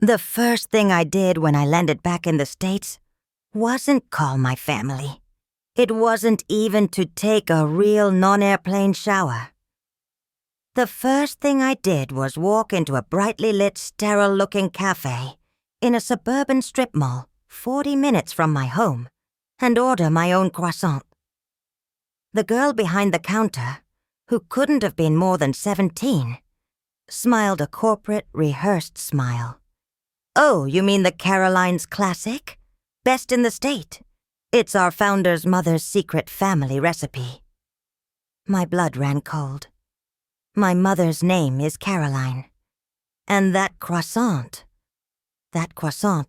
The first thing I did when I landed back in the States wasn't call my family. It wasn't even to take a real non-airplane shower. The first thing I did was walk into a brightly lit, sterile-looking cafe in a suburban strip mall 40 minutes from my home and order my own croissant. The girl behind the counter, who couldn't have been more than 17, smiled a corporate, rehearsed smile. "Oh, you mean the Caroline's Classic? Best in the state. It's our founder's mother's secret family recipe." My blood ran cold. My mother's name is Caroline. And that croissant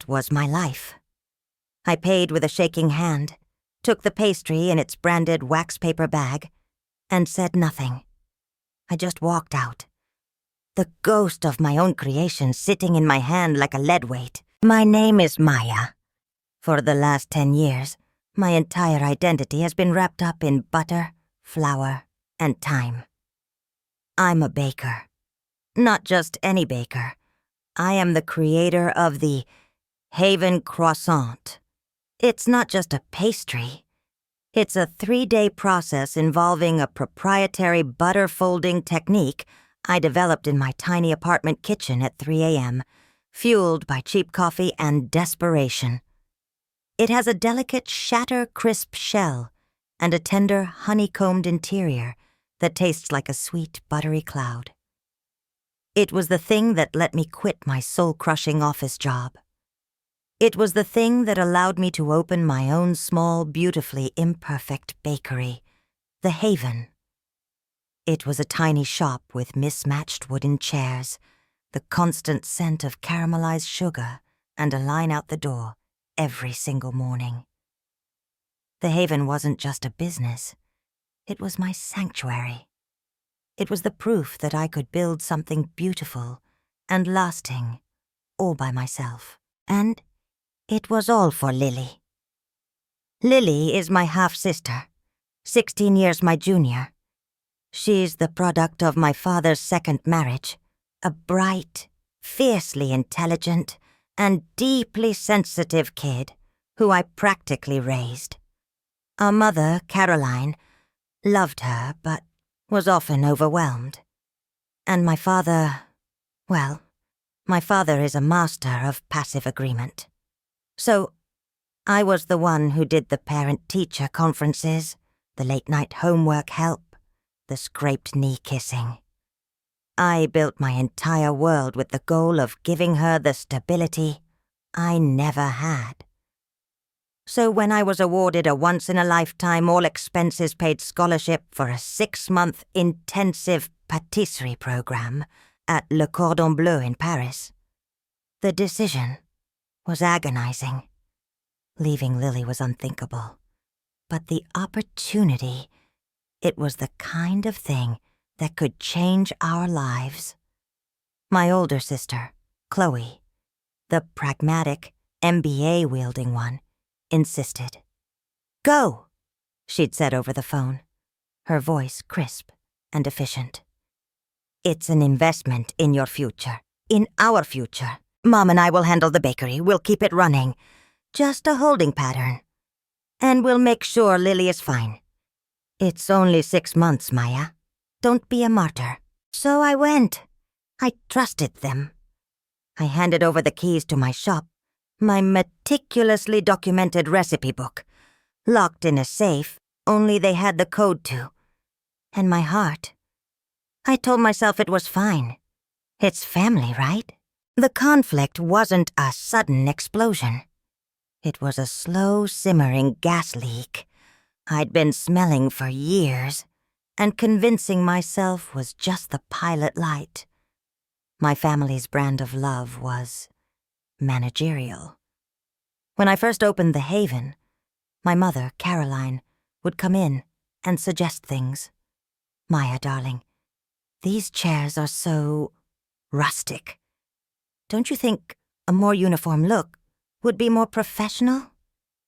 was my life. I paid with a shaking hand, took the pastry in its branded wax paper bag, and said nothing. I just walked out. The ghost of my own creation sitting in my hand like a lead weight. My name is Maya. For the last 10 years, my entire identity has been wrapped up in butter, flour, and time. I'm a baker. Not just any baker. I am the creator of the Haven Croissant. It's not just a pastry. It's a 3-day process involving a proprietary butter folding technique I developed in my tiny apartment kitchen at 3 a.m., fueled by cheap coffee and desperation. It has a delicate shatter-crisp shell and a tender, honeycombed interior that tastes like a sweet, buttery cloud. It was the thing that let me quit my soul-crushing office job. It was the thing that allowed me to open my own small, beautifully imperfect bakery, The Haven. It was a tiny shop with mismatched wooden chairs, the constant scent of caramelized sugar, and a line out the door every single morning. The Haven wasn't just a business. It was my sanctuary. It was the proof that I could build something beautiful and lasting all by myself. And it was all for Lily. Lily is my half-sister, 16 years my junior. She's the product of my father's second marriage, a bright, fiercely intelligent, and deeply sensitive kid who I practically raised. Our mother, Caroline, loved her but was often overwhelmed. And my father, well, my father is a master of passive agreement. So, I was the one who did the parent-teacher conferences, the late-night homework help, the scraped knee kissing. I built my entire world with the goal of giving her the stability I never had. So when I was awarded a once-in-a-lifetime, all-expenses-paid scholarship for a 6-month intensive patisserie program at Le Cordon Bleu in Paris, the decision was agonizing. Leaving Lily was unthinkable. But the opportunity, it was the kind of thing that could change our lives. My older sister, Chloe, the pragmatic, MBA-wielding one, insisted. "Go," she'd said over the phone, her voice crisp and efficient. "It's an investment in your future, in our future. Mom and I will handle the bakery. We'll keep it running. Just a holding pattern. And we'll make sure Lily is fine. It's only 6 months, Maya. Don't be a martyr." So I went. I trusted them. I handed over the keys to my shop, my meticulously documented recipe book, locked in a safe only they had the code to. And my heart. I told myself it was fine. It's family, right? The conflict wasn't a sudden explosion. It was a slow, simmering gas leak I'd been smelling for years, and convincing myself was just the pilot light. My family's brand of love was managerial. When I first opened The Haven, my mother, Caroline, would come in and suggest things. "Maya, darling, these chairs are so rustic. Don't you think a more uniform look would be more professional?"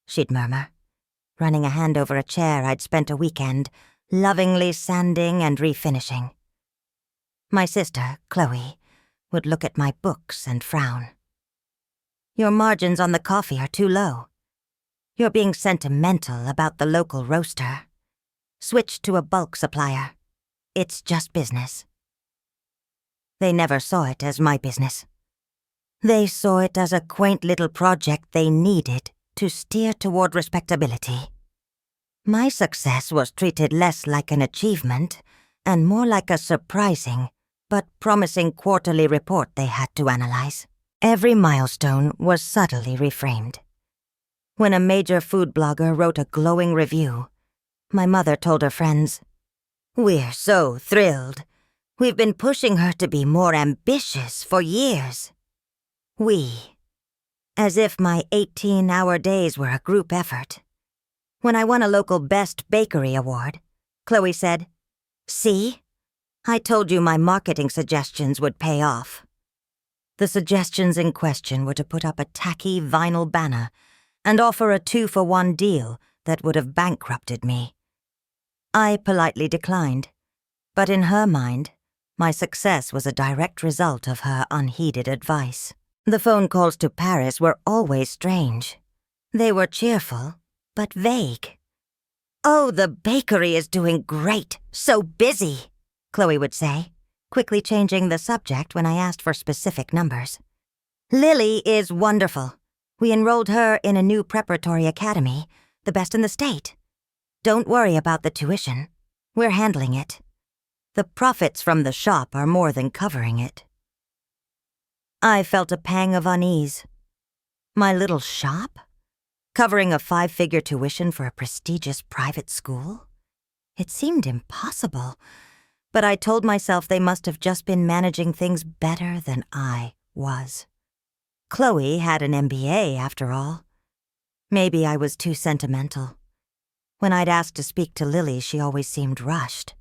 she'd murmur, running a hand over a chair I'd spent a weekend lovingly sanding and refinishing. My sister, Chloe, would look at my books and frown. Your margins on the coffee are too low. You're being sentimental about the local roaster. Switch to a bulk supplier. It's just business." They never saw it as my business. They saw it as a quaint little project they needed to steer toward respectability. My success was treated less like an achievement and more like a surprising but promising quarterly report they had to analyze. Every milestone was subtly reframed. When a major food blogger wrote a glowing review, my mother told her friends, "We're so thrilled. We've been pushing her to be more ambitious for years." We. As if my 18-hour days were a group effort. When I won a local Best Bakery award, Chloe said, "See? I told you my marketing suggestions would pay off." The suggestions in question were to put up a tacky vinyl banner and offer a 2-for-1 deal that would have bankrupted me. I politely declined, but in her mind, my success was a direct result of her unheeded advice. The phone calls to Paris were always strange. They were cheerful, but vague. "Oh, the bakery is doing great, so busy," Chloe would say, quickly changing the subject when I asked for specific numbers. "Lily is wonderful. We enrolled her in a new preparatory academy, the best in the state. Don't worry about the tuition. We're handling it. The profits from the shop are more than covering it." I felt a pang of unease. My little shop? Covering a 5-figure tuition for a prestigious private school? It seemed impossible, but I told myself they must have just been managing things better than I was. Chloe had an MBA, after all. Maybe I was too sentimental. When I'd asked to speak to Lily, she always seemed rushed.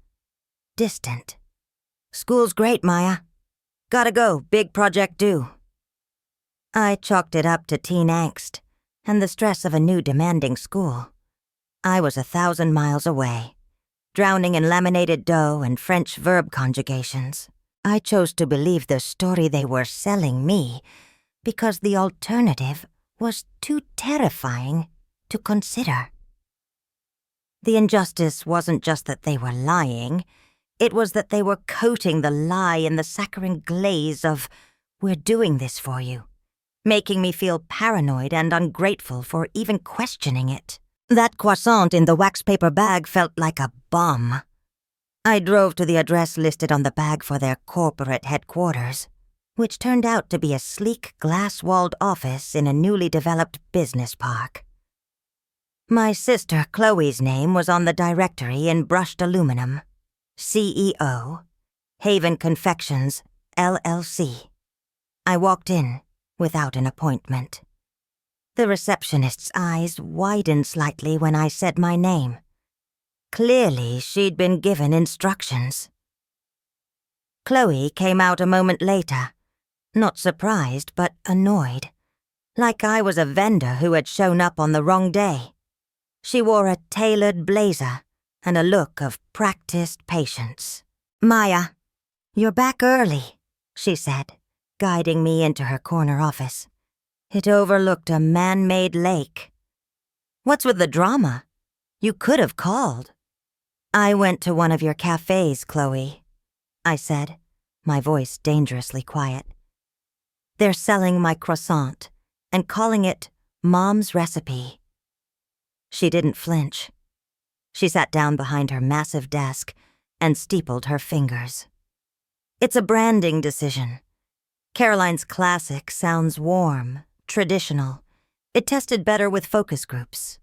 Distant. "School's great, Maya. Gotta go, big project due." I chalked it up to teen angst and the stress of a new demanding school. I was 1,000 miles away, drowning in laminated dough and French verb conjugations. I chose to believe the story they were selling me because the alternative was too terrifying to consider. The injustice wasn't just that they were lying. It was that they were coating the lie in the saccharine glaze of, "We're doing this for you," making me feel paranoid and ungrateful for even questioning it. That croissant in the wax paper bag felt like a bomb. I drove to the address listed on the bag for their corporate headquarters, which turned out to be a sleek glass-walled office in a newly developed business park. My sister Chloe's name was on the directory in brushed aluminum. CEO, Haven Confections, LLC. I walked in without an appointment. The receptionist's eyes widened slightly when I said my name. Clearly, she'd been given instructions. Chloe came out a moment later, not surprised but annoyed, like I was a vendor who had shown up on the wrong day. She wore a tailored blazer and a look of practiced patience. "Maya, you're back early," she said, guiding me into her corner office. It overlooked a man-made lake. "What's with the drama? You could have called." "I went to one of your cafes, Chloe," I said, my voice dangerously quiet. "They're selling my croissant and calling it Mom's Recipe." She didn't flinch. She sat down behind her massive desk and steepled her fingers. "It's a branding decision. Caroline's Classic sounds warm, traditional. It tested better with focus groups."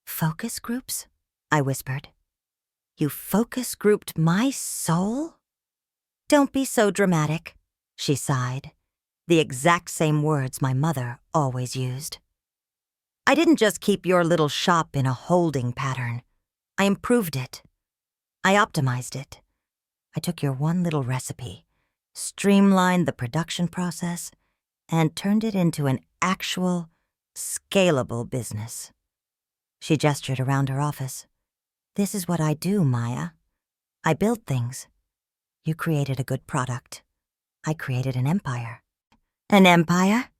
"Focus groups?" I whispered. "You focus grouped my soul?" "Don't be so dramatic," she sighed, the exact same words my mother always used. "I didn't just keep your little shop in a holding pattern. I improved it. I optimized it. I took your one little recipe, streamlined the production process, and turned it into an actual, scalable business." She gestured around her office. "This is what I do, Maya. I build things. You created a good product. I created an empire." "An empire?"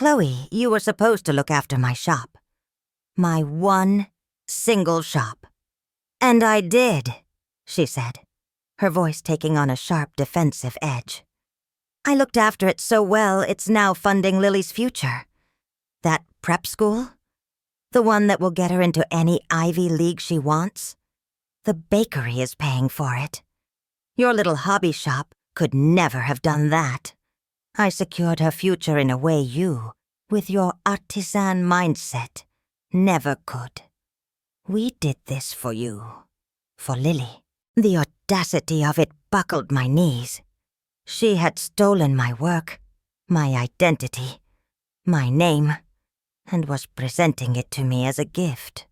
Chloe, you were supposed to look after my shop. My one single shop. And I did, she said, her voice taking on a sharp defensive edge. I looked after it so well it's now funding Lily's future. That prep school? The one that will get her into any Ivy League she wants? The bakery is paying for it. Your little hobby shop could never have done that. I secured her future in a way you, with your artisan mindset, never could. We did this for you. For Lily. The audacity of it buckled my knees. She had stolen my work, my identity, my name, and was presenting it to me as a gift.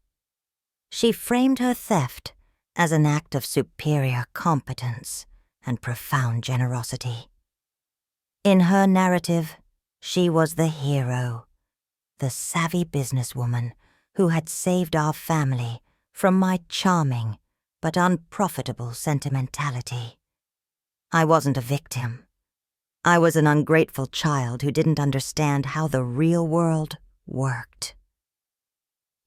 She framed her theft as an act of superior competence and profound generosity. In her narrative, she was the hero, the savvy businesswoman who had saved our family from my charming but unprofitable sentimentality. I wasn't a victim. I was an ungrateful child who didn't understand how the real world worked.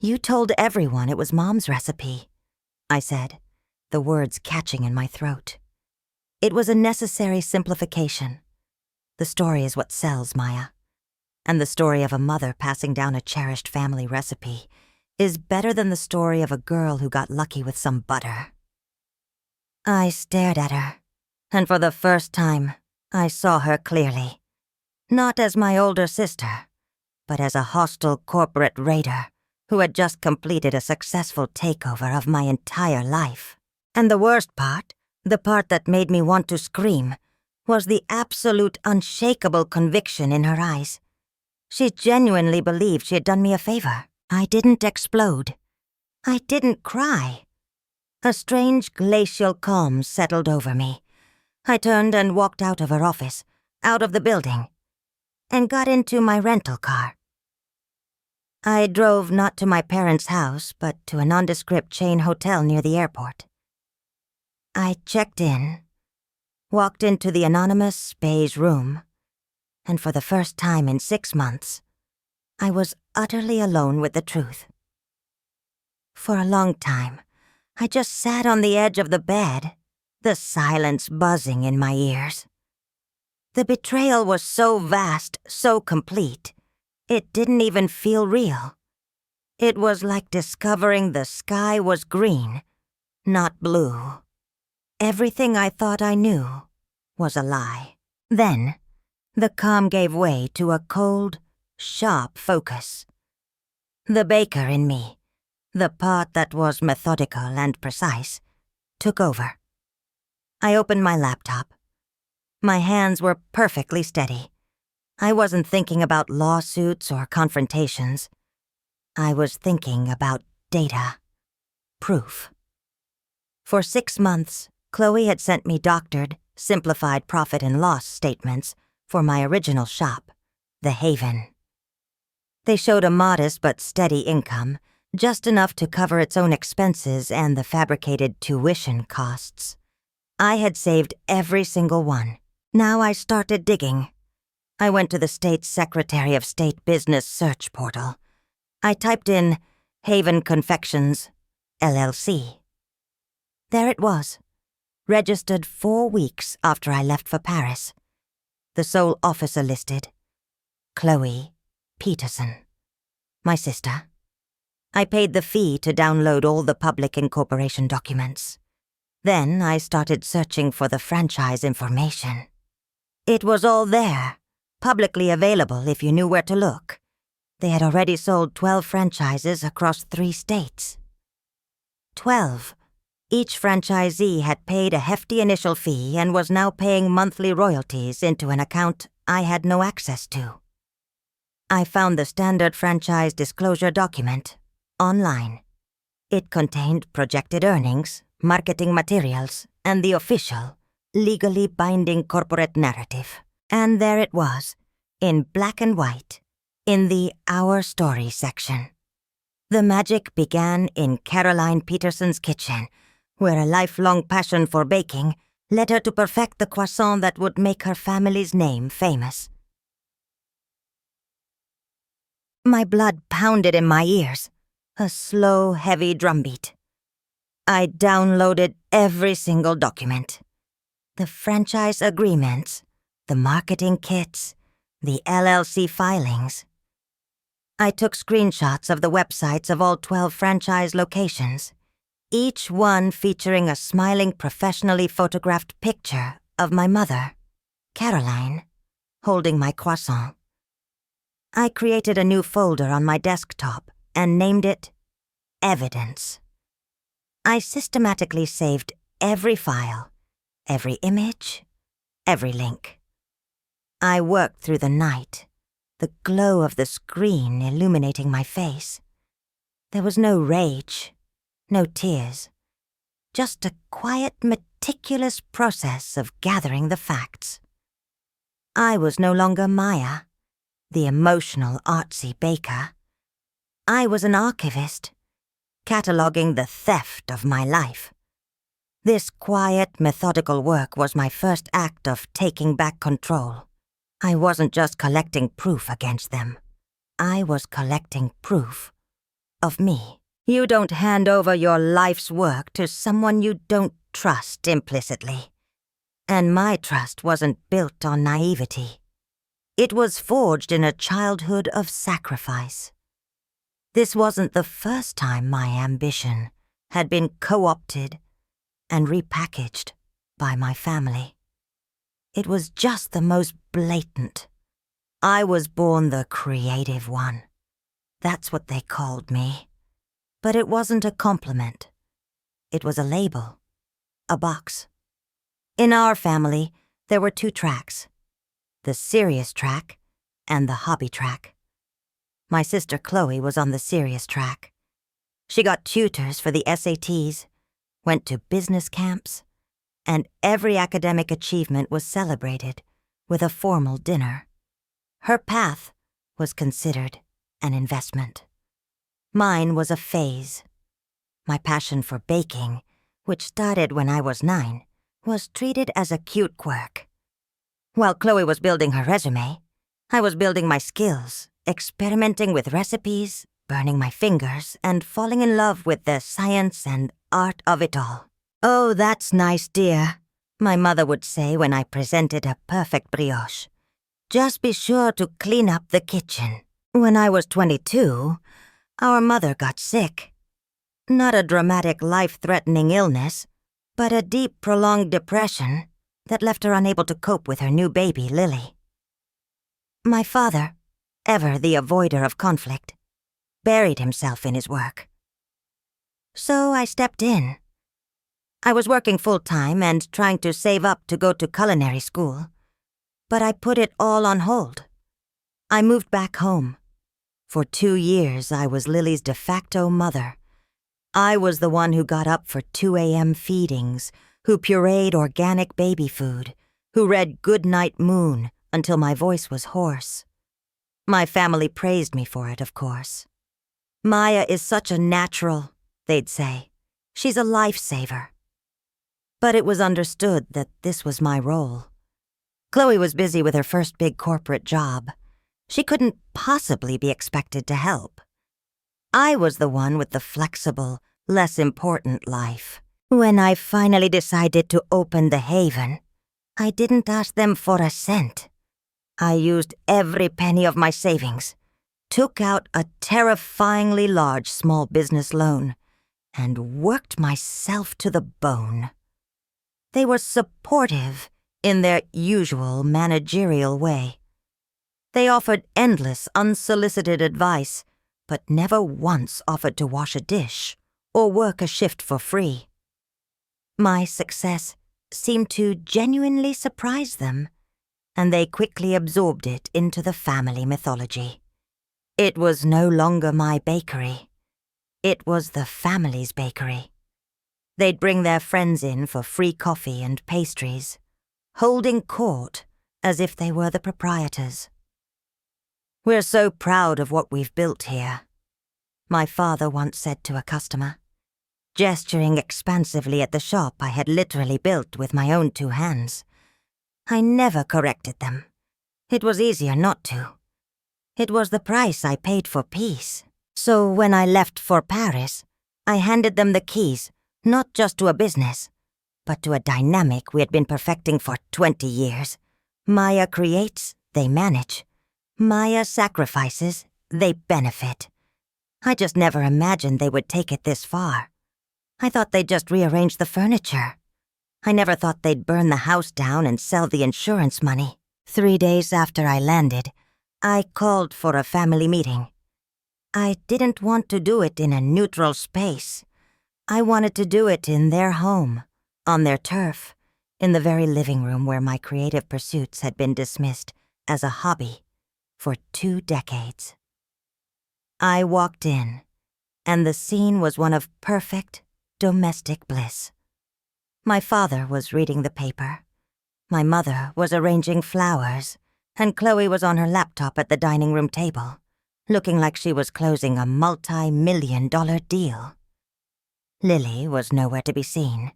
You told everyone it was Mom's recipe, I said, the words catching in my throat. It was a necessary simplification. The story is what sells, Maya. And the story of a mother passing down a cherished family recipe is better than the story of a girl who got lucky with some butter. I stared at her, and for the first time, I saw her clearly. Not as my older sister, but as a hostile corporate raider who had just completed a successful takeover of my entire life. And the worst part, the part that made me want to scream, was the absolute unshakable conviction in her eyes. She genuinely believed she had done me a favor. I didn't explode. I didn't cry. A strange glacial calm settled over me. I turned and walked out of her office, out of the building, and got into my rental car. I drove not to my parents' house, but to a nondescript chain hotel near the airport. I checked in, walked into the anonymous beige room, and for the first time in 6 months, I was utterly alone with the truth. For a long time, I just sat on the edge of the bed, the silence buzzing in my ears. The betrayal was so vast, so complete, it didn't even feel real. It was like discovering the sky was green, not blue. Everything I thought I knew was a lie. Then, the calm gave way to a cold, sharp focus. The baker in me, the part that was methodical and precise, took over. I opened my laptop. My hands were perfectly steady. I wasn't thinking about lawsuits or confrontations. I was thinking about data. Proof. For 6 months, Chloe had sent me doctored, simplified profit and loss statements for my original shop, The Haven. They showed a modest but steady income, just enough to cover its own expenses and the fabricated tuition costs. I had saved every single one. Now I started digging. I went to the state's Secretary of State Business Search Portal. I typed in Haven Confections, LLC. There it was, registered 4 weeks after I left for Paris. The sole officer listed, Chloe Peterson, my sister. I paid the fee to download all the public incorporation documents. Then I started searching for the franchise information. It was all there, publicly available if you knew where to look. They had already sold 12 franchises across 3 states. 12. Each franchisee had paid a hefty initial fee and was now paying monthly royalties into an account I had no access to. I found the standard franchise disclosure document online. It contained projected earnings, marketing materials, and the official, legally binding corporate narrative. And there it was, in black and white, in the Our Story section. The magic began in Caroline Peterson's kitchen, where a lifelong passion for baking led her to perfect the croissant that would make her family's name famous. My blood pounded in my ears, a slow, heavy drumbeat. I downloaded every single document. The franchise agreements, the marketing kits, the LLC filings. I took screenshots of the websites of all 12 franchise locations, each one featuring a smiling, professionally photographed picture of my mother, Caroline, holding my croissant. I created a new folder on my desktop and named it Evidence. I systematically saved every file, every image, every link. I worked through the night, the glow of the screen illuminating my face. There was no rage, no tears, just a quiet, meticulous process of gathering the facts. I was no longer Maya, the emotional, artsy baker. I was an archivist, cataloging the theft of my life. This quiet, methodical work was my first act of taking back control. I wasn't just collecting proof against them. I was collecting proof of me. You don't hand over your life's work to someone you don't trust implicitly. And my trust wasn't built on naivety. It was forged in a childhood of sacrifice. This wasn't the first time my ambition had been co-opted and repackaged by my family. It was just the most blatant. I was born the creative one. That's what they called me. But it wasn't a compliment. It was a label, a box. In our family, there were 2 tracks, the serious track and the hobby track. My sister Chloe was on the serious track. She got tutors for the SATs, went to business camps, and every academic achievement was celebrated with a formal dinner. Her path was considered an investment. Mine was a phase. My passion for baking, which started when I was 9, was treated as a cute quirk. While Chloe was building her resume, I was building my skills, experimenting with recipes, burning my fingers, and falling in love with the science and art of it all. "Oh, that's nice, dear," my mother would say when I presented a perfect brioche. "Just be sure to clean up the kitchen." When I was 22, our mother got sick. Not a dramatic, life-threatening illness, but a deep, prolonged depression that left her unable to cope with her new baby, Lily. My father, ever the avoider of conflict, buried himself in his work. So I stepped in. I was working full-time and trying to save up to go to culinary school, but I put it all on hold. I moved back home. For 2 years, I was Lily's de facto mother. I was the one who got up for 2 a.m. feedings, who pureed organic baby food, who read Goodnight Moon until my voice was hoarse. My family praised me for it, of course. "Maya is such a natural," they'd say. "She's a lifesaver." But it was understood that this was my role. Chloe was busy with her first big corporate job. She couldn't possibly be expected to help. I was the one with the flexible, less important life. When I finally decided to open the Haven, I didn't ask them for a cent. I used every penny of my savings, took out a terrifyingly large small business loan, and worked myself to the bone. They were supportive in their usual managerial way. They offered endless, unsolicited advice, but never once offered to wash a dish or work a shift for free. My success seemed to genuinely surprise them, and they quickly absorbed it into the family mythology. It was no longer my bakery. It was the family's bakery. They'd bring their friends in for free coffee and pastries, holding court as if they were the proprietors. "We're so proud of what we've built here," my father once said to a customer, gesturing expansively at the shop I had literally built with my own 2 hands. I never corrected them. It was easier not to. It was the price I paid for peace. So when I left for Paris, I handed them the keys, not just to a business, but to a dynamic we had been perfecting for 20 years. Maya creates, they manage. Maya sacrifices, they benefit. I just never imagined they would take it this far. I thought they'd just rearrange the furniture. I never thought they'd burn the house down and sell the insurance money. 3 days after I landed, I called for a family meeting. I didn't want to do it in a neutral space. I wanted to do it in their home, on their turf, in the very living room where my creative pursuits had been dismissed as a hobby for 2 decades. I walked in, and the scene was one of perfect domestic bliss. My father was reading the paper. My mother was arranging flowers, and Chloe was on her laptop at the dining room table, looking like she was closing a multi-million-dollar deal. Lily was nowhere to be seen,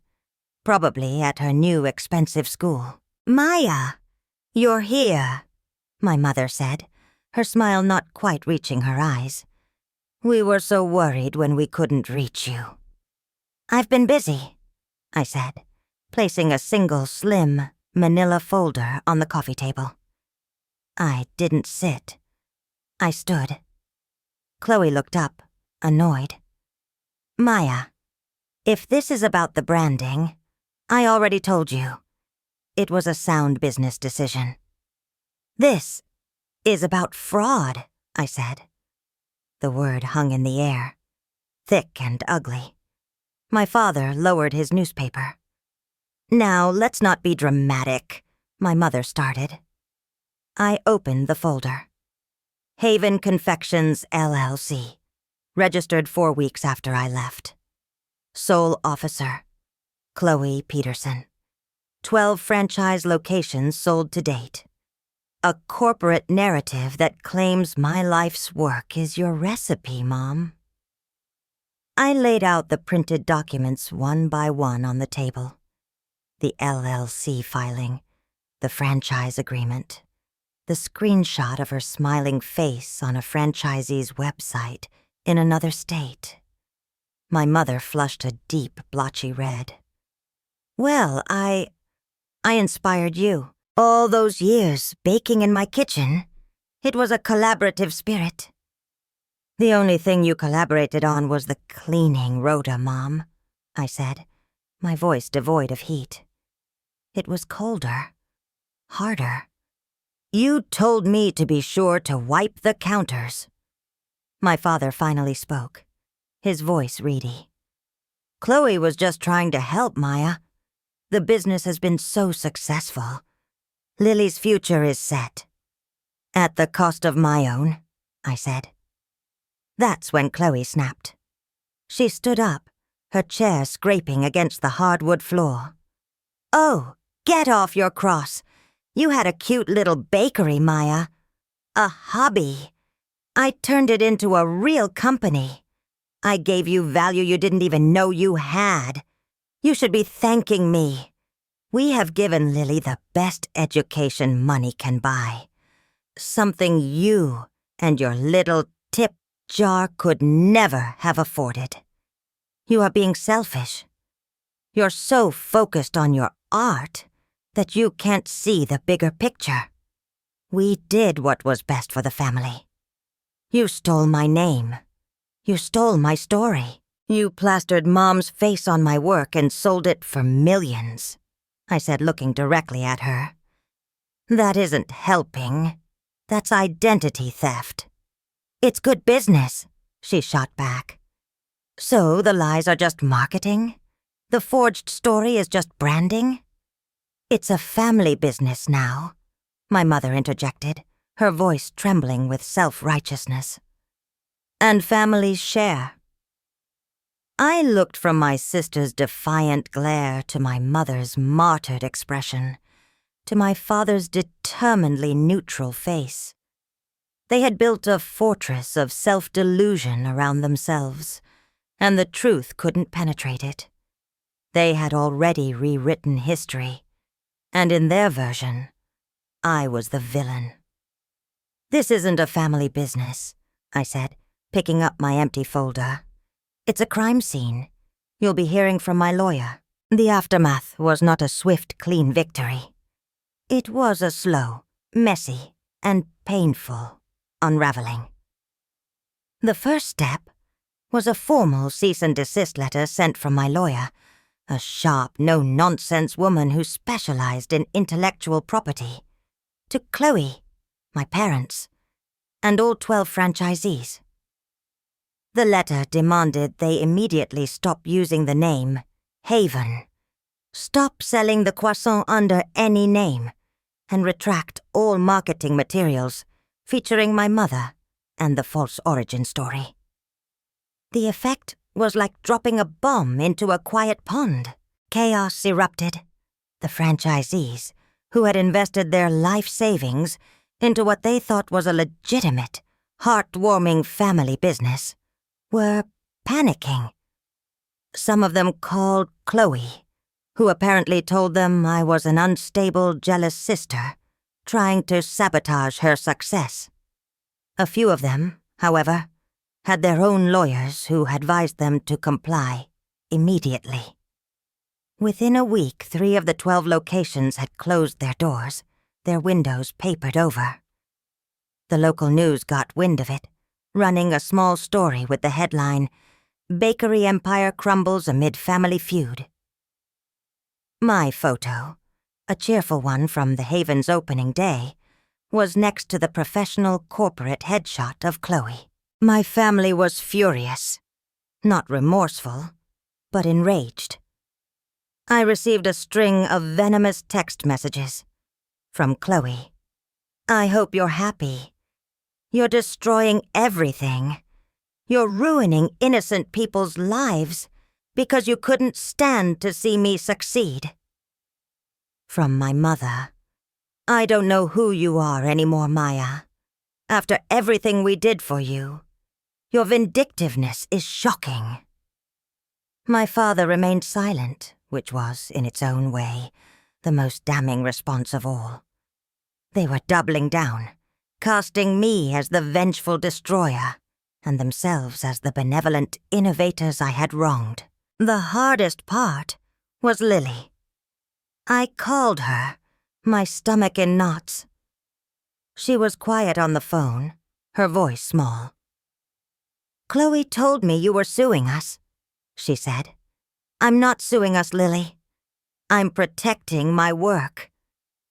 probably at her new expensive school. "Maya, you're here," my mother said, her smile not quite reaching her eyes. "We were so worried when we couldn't reach you." "I've been busy," I said, placing a single slim manila folder on the coffee table. I didn't sit. I stood. Chloe looked up, annoyed. "Maya, if this is about the branding, I already told you. It was a sound business decision." "This is about fraud," I said. The word hung in the air, thick and ugly. My father lowered his newspaper. "Now, let's not be dramatic," my mother started. I opened the folder. Haven Confections, LLC. Registered 4 weeks after I left. Sole officer, Chloe Peterson. 12 franchise locations sold to date. A corporate narrative that claims my life's work is your recipe, Mom. I laid out the printed documents one by one on the table. The LLC filing, the franchise agreement, the screenshot of her smiling face on a franchisee's website in another state. My mother flushed a deep, blotchy red. "Well, I inspired you. All those years baking in my kitchen. It was a collaborative spirit." "The only thing you collaborated on was the cleaning rota, Mom," I said, my voice devoid of heat. It was colder, harder. "You told me to be sure to wipe the counters." My father finally spoke, his voice reedy. "Chloe was just trying to help, Maya. The business has been so successful. Lily's future is set." "At the cost of my own," I said. That's when Chloe snapped. She stood up, her chair scraping against the hardwood floor. "Oh, get off your cross. You had a cute little bakery, Maya. A hobby. I turned it into a real company. I gave you value you didn't even know you had. You should be thanking me. We have given Lily the best education money can buy. Something you and your little tip jar could never have afforded. You are being selfish. You're so focused on your art that you can't see the bigger picture. We did what was best for the family. You stole my name. You stole my story. You plastered Mom's face on my work and sold it for millions," I said, looking directly at her. "That isn't helping. That's identity theft." "It's good business," she shot back. "So the lies are just marketing? The forged story is just branding?" "It's a family business now," my mother interjected, her voice trembling with self-righteousness. "And families share." I looked from my sister's defiant glare to my mother's martyred expression, to my father's determinedly neutral face. They had built a fortress of self-delusion around themselves, and the truth couldn't penetrate it. They had already rewritten history, and in their version, I was the villain. "This isn't a family business," I said, picking up my empty folder. "It's a crime scene. You'll be hearing from my lawyer." The aftermath was not a swift, clean victory. It was a slow, messy, and painful unraveling. The first step was a formal cease and desist letter sent from my lawyer, a sharp, no-nonsense woman who specialized in intellectual property, to Chloe, my parents, and all 12 franchisees. The letter demanded they immediately stop using the name Haven, stop selling the croissant under any name, and retract all marketing materials featuring my mother and the false origin story. The effect was like dropping a bomb into a quiet pond. Chaos erupted. The franchisees, who had invested their life savings into what they thought was a legitimate, heartwarming family business, were panicking. Some of them called Chloe, who apparently told them I was an unstable, jealous sister, trying to sabotage her success. A few of them, however, had their own lawyers who advised them to comply immediately. Within a week, 3 of the 12 locations had closed their doors, their windows papered over. The local news got wind of it, running a small story with the headline, "Bakery Empire Crumbles Amid Family Feud." My photo, a cheerful one from the Haven's opening day, was next to the professional corporate headshot of Chloe. My family was furious, not remorseful, but enraged. I received a string of venomous text messages from Chloe. "I hope you're happy. You're destroying everything. You're ruining innocent people's lives because you couldn't stand to see me succeed." From my mother, "I don't know who you are anymore, Maya. After everything we did for you, your vindictiveness is shocking." My father remained silent, which was, in its own way, the most damning response of all. They were doubling down, casting me as the vengeful destroyer, and themselves as the benevolent innovators I had wronged. The hardest part was Lily. I called her, my stomach in knots. She was quiet on the phone, her voice small. "Chloe told me you were suing us," she said. "I'm not suing us, Lily. I'm protecting my work.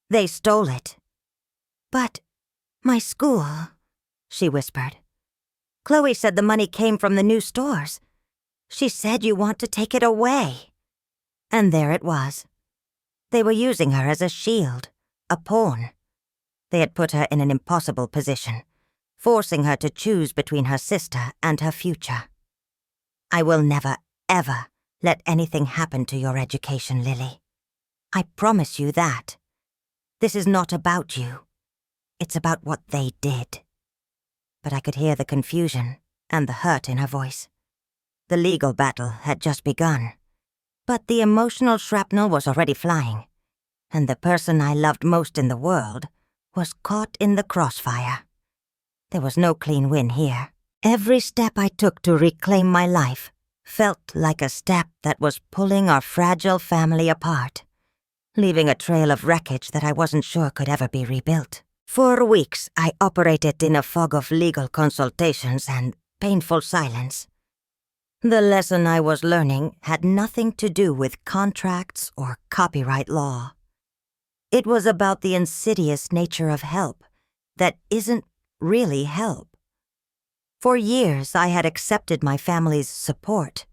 They stole it." "But my school," she whispered. "Chloe said the money came from the new stores. She said you want to take it away." And there it was. They were using her as a shield, a pawn. They had put her in an impossible position, forcing her to choose between her sister and her future. "I will never, ever let anything happen to your education, Lily. I promise you that. This is not about you. It's about what they did." But I could hear the confusion and the hurt in her voice. The legal battle had just begun, but the emotional shrapnel was already flying, and the person I loved most in the world was caught in the crossfire. There was no clean win here. Every step I took to reclaim my life felt like a step that was pulling our fragile family apart, leaving a trail of wreckage that I wasn't sure could ever be rebuilt. For weeks, I operated in a fog of legal consultations and painful silence. The lesson I was learning had nothing to do with contracts or copyright law. It was about the insidious nature of help that isn't really help. For years, I had accepted my family's support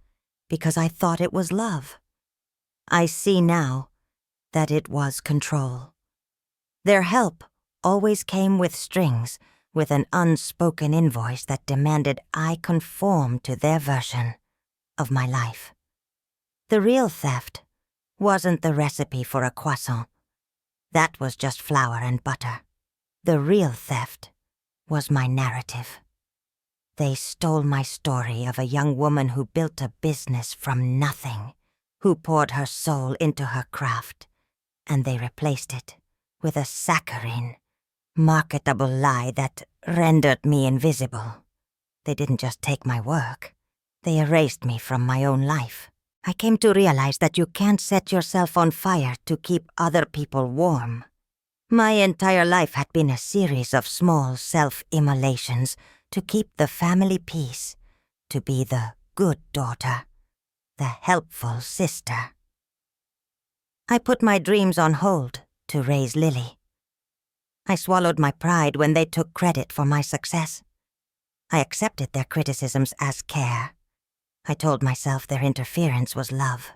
because I thought it was love. I see now that it was control. Their help always came with strings, with an unspoken invoice that demanded I conform to their version of my life. The real theft wasn't the recipe for a croissant. That was just flour and butter. The real theft was my narrative. They stole my story of a young woman who built a business from nothing, who poured her soul into her craft, and they replaced it with a saccharine, marketable lie that rendered me invisible. They didn't just take my work, they erased me from my own life. I came to realize that you can't set yourself on fire to keep other people warm. My entire life had been a series of small self-immolations to keep the family peace, to be the good daughter, the helpful sister. I put my dreams on hold to raise Lily. I swallowed my pride when they took credit for my success. I accepted their criticisms as care. I told myself their interference was love,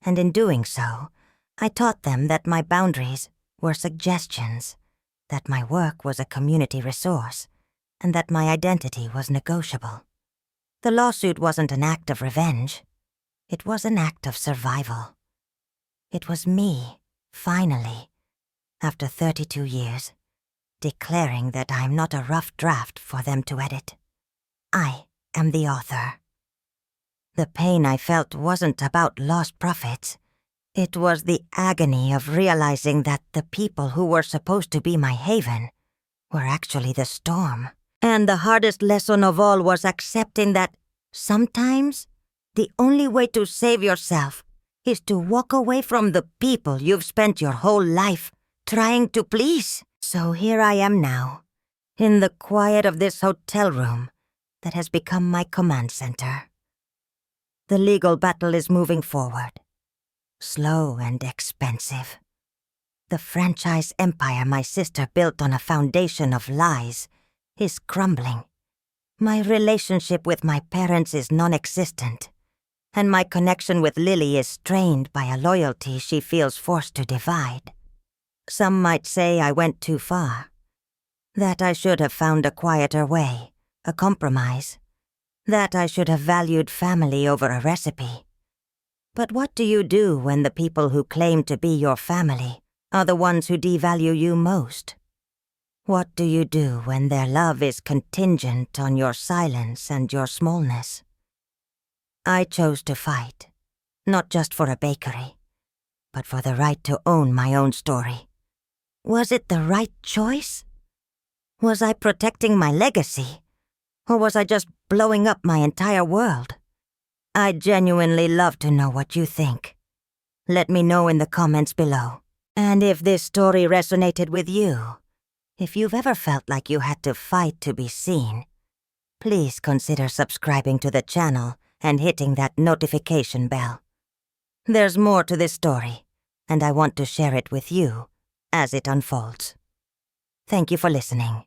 and in doing so, I taught them that my boundaries were suggestions, that my work was a community resource, and that my identity was negotiable. The lawsuit wasn't an act of revenge. It was an act of survival. It was me, finally, after 32 years, declaring that I'm not a rough draft for them to edit. I am the author. The pain I felt wasn't about lost profits. It was the agony of realizing that the people who were supposed to be my haven were actually the storm. And the hardest lesson of all was accepting that sometimes the only way to save yourself is to walk away from the people you've spent your whole life trying to please. So here I am now, in the quiet of this hotel room that has become my command center. The legal battle is moving forward, slow and expensive. The franchise empire my sister built on a foundation of lies is crumbling. My relationship with my parents is non-existent, and my connection with Lily is strained by a loyalty she feels forced to divide. Some might say I went too far, that I should have found a quieter way, a compromise, that I should have valued family over a recipe. But what do you do when the people who claim to be your family are the ones who devalue you most? What do you do when their love is contingent on your silence and your smallness? I chose to fight, not just for a bakery, but for the right to own my own story. Was it the right choice? Was I protecting my legacy? Or was I just blowing up my entire world? I'd genuinely love to know what you think. Let me know in the comments below. And if this story resonated with you, if you've ever felt like you had to fight to be seen, please consider subscribing to the channel and hitting that notification bell. There's more to this story, and I want to share it with you as it unfolds. Thank you for listening.